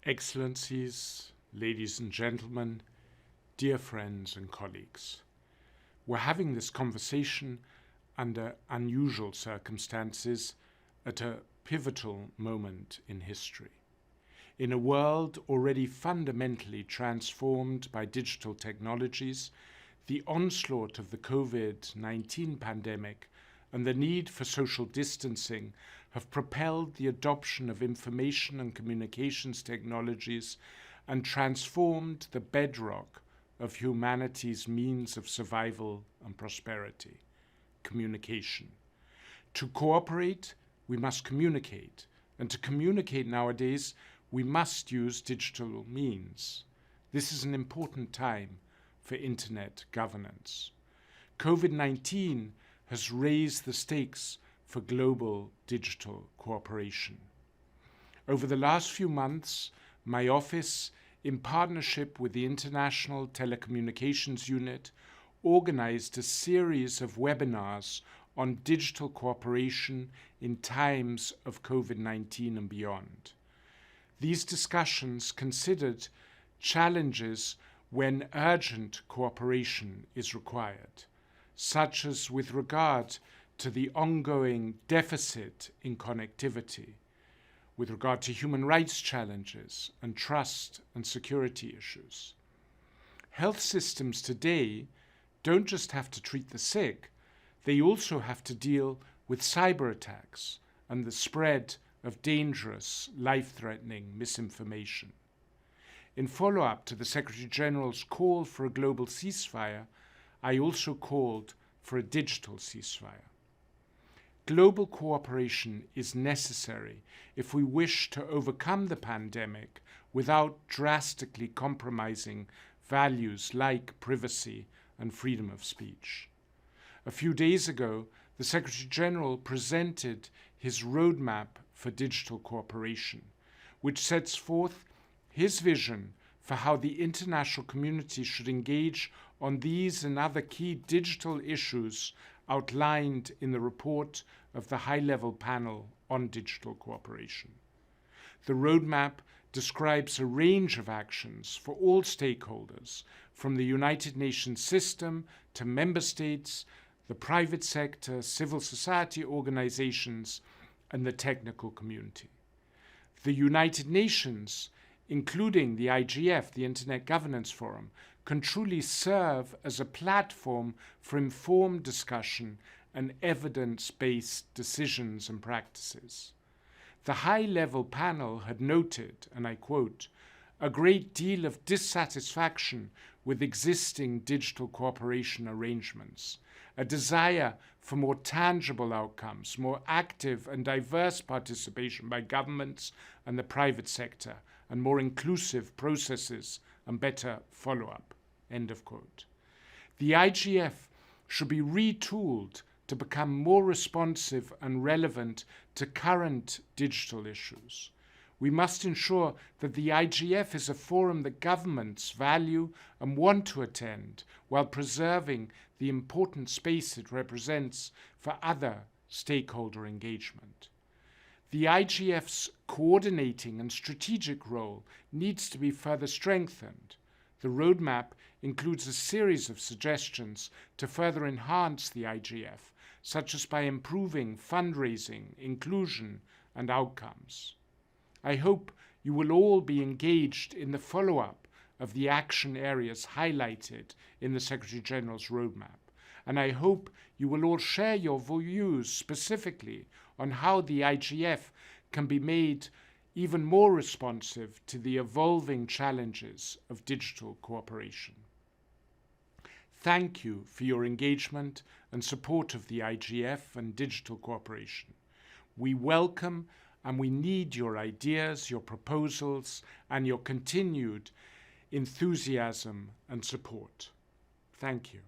Excellencies, ladies and gentlemen, dear friends and colleagues, we're having this conversation under unusual circumstances at a pivotal moment in history. In a world already fundamentally transformed by digital technologies, the onslaught of the COVID-19 pandemic and the need for social distancing have propelled the adoption of information and communications technologies and transformed the bedrock of humanity's means of survival and prosperity: communication. To cooperate, we must communicate, and to communicate nowadays, we must use digital means. This is an important time for internet governance. COVID-19 has raised the stakes for global digital cooperation. Over the last few months, my office, in partnership with the International Telecommunications Unit, organized a series of webinars on digital cooperation in times of COVID-19 and beyond. These discussions considered challenges when urgent cooperation is required, such as with regard to the ongoing deficit in connectivity, with regard to human rights challenges and trust and security issues. Health systems today don't just have to treat the sick, they also have to deal with cyber attacks and the spread of dangerous, life-threatening misinformation. In follow-up to the Secretary-General's call for a global ceasefire, I also called for a digital ceasefire. Global cooperation is necessary if we wish to overcome the pandemic without drastically compromising values like privacy and freedom of speech. A few days ago, the Secretary-General presented his roadmap for digital cooperation, which sets forth his vision for how the international community should engage on these and other key digital issues outlined in the report of the High-Level Panel on Digital Cooperation. The roadmap describes a range of actions for all stakeholders, from the United Nations system to member states, the private sector, civil society organizations, and the technical community. The United Nations, including the IGF, the Internet Governance Forum, can truly serve as a platform for informed discussion and evidence-based decisions and practices. The high-level panel had noted, and I quote, "a great deal of dissatisfaction with existing digital cooperation arrangements, a desire for more tangible outcomes, more active and diverse participation by governments and the private sector, and more inclusive processes and better follow-up," end of quote. The IGF should be retooled to become more responsive and relevant to current digital issues. We must ensure that the IGF is a forum that governments value and want to attend, while preserving the important space it represents for other stakeholder engagement. The IGF's coordinating and strategic role needs to be further strengthened. The roadmap includes a series of suggestions to further enhance the IGF, such as by improving fundraising, inclusion, and outcomes. I hope you will all be engaged in the follow-up of the action areas highlighted in the Secretary-General's roadmap, and I hope you will all share your views specifically on how the IGF can be made even more responsive to the evolving challenges of digital cooperation. Thank you for your engagement and support of the IGF and digital cooperation. We welcome and we need your ideas, your proposals, and your continued enthusiasm and support. Thank you.